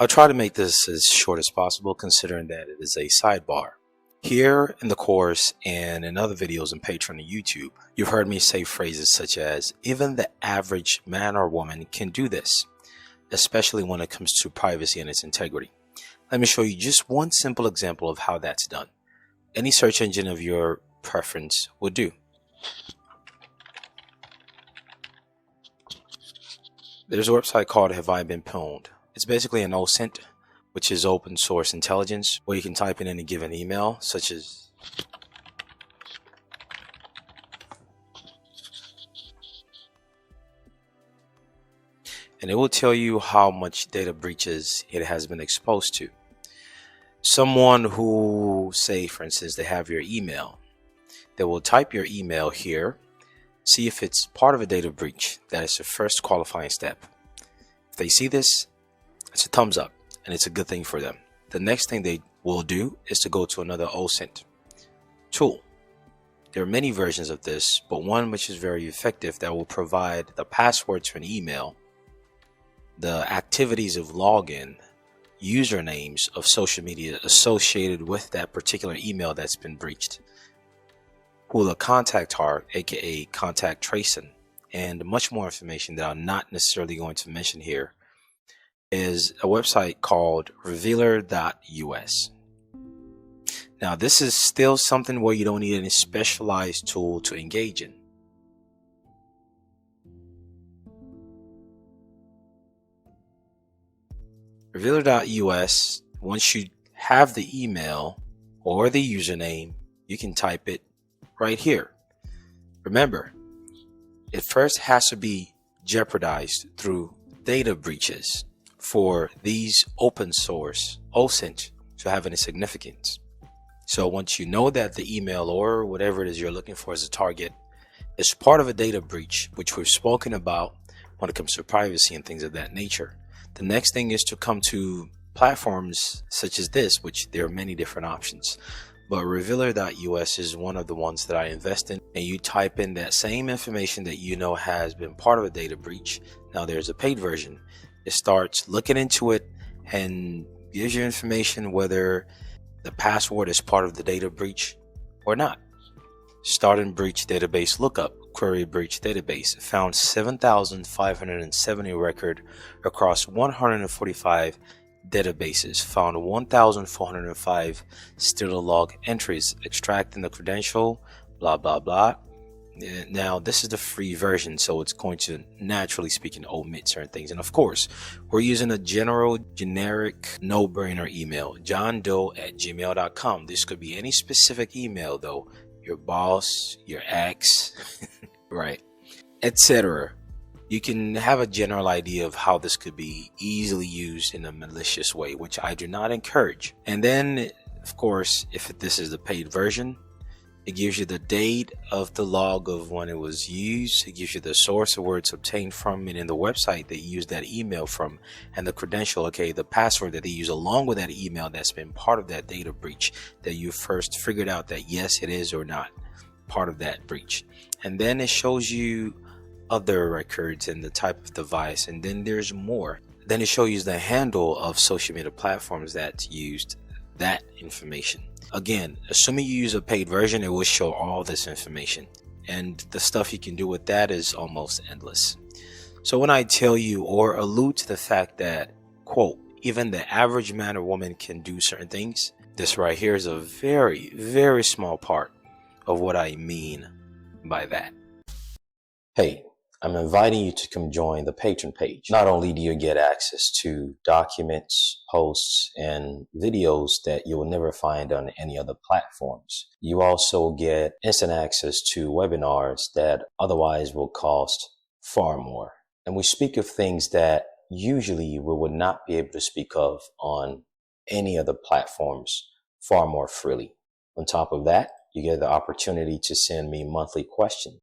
I'll try to make this as short as possible considering that it is a sidebar. Here in the course and in other videos on Patreon and YouTube, you've heard me say phrases such as, even the average man or woman can do this, especially when it comes to privacy and its integrity. Let me show you just one simple example of how that's done. Any search engine of your preference would do. There's a website called Have I Been Pwned? It's basically an OSINT, which is open source intelligence, where you can type in any given email, such as and it will tell you how much data breaches it has been exposed to. Someone who, say for instance, they have your email, they will type your email here, see if it's part of a data breach. That is the first qualifying step. If they see this, it's a thumbs up and it's a good thing for them. The next thing they will do is to go to another OSINT tool. There are many versions of this, but one which is very effective that will provide the password to an email, the activities of login, usernames of social media associated with that particular email that's been breached, who the contact are, aka contact tracing, and much more information that I'm not necessarily going to mention here, is a website called revealer.us. Now, this is still something where you don't need any specialized tool to engage in. Revealer.us, once you have the email or the username, you can type it right here. Remember, it first has to be jeopardized through data breaches for these open source OSINT to have any significance. So once you know that the email or whatever it is you're looking for as a target is part of a data breach, which we've spoken about when it comes to privacy and things of that nature, the next thing is to come to platforms such as this, which there are many different options. But revealer.us is one of the ones that I invest in, and you type in that same information that you know has been part of a data breach. Now there's a paid version. It starts looking into it and gives you information whether the password is part of the data breach or not. Starting breach database lookup, query breach database, found 7,570 record across 145 databases, found 1,405 still log entries, extracting the credential, blah blah blah. Now this is the free version, so it's going to, naturally speaking, omit certain things. And of course, we're using a generic no-brainer email, johndoe@gmail.com. This could be any specific email though, your boss, your ex, right, etc. You can have a general idea of how this could be easily used in a malicious way, which I do not encourage. And then, of course, if this is the paid version, it gives you the date of the log of when it was used. It gives you the source of where it's obtained from, and in the website that you used that email from, and the credential, okay, the password that they use along with that email that's been part of that data breach that you first figured out that yes, it is or not part of that breach. And then it shows you other records and the type of device, and then there's more. Then it shows you the handle of social media platforms that used that information. Again, assuming you use a paid version, it will show all this information, and the stuff you can do with that is almost endless. So when I tell you or allude to the fact that, quote, even the average man or woman can do certain things, this right here is a very, very small part of what I mean by that. Hey, I'm inviting you to come join the Patreon page. Not only do you get access to documents, posts, and videos that you will never find on any other platforms, you also get instant access to webinars that otherwise will cost far more. And we speak of things that usually we would not be able to speak of on any other platforms far more freely. On top of that, you get the opportunity to send me monthly questions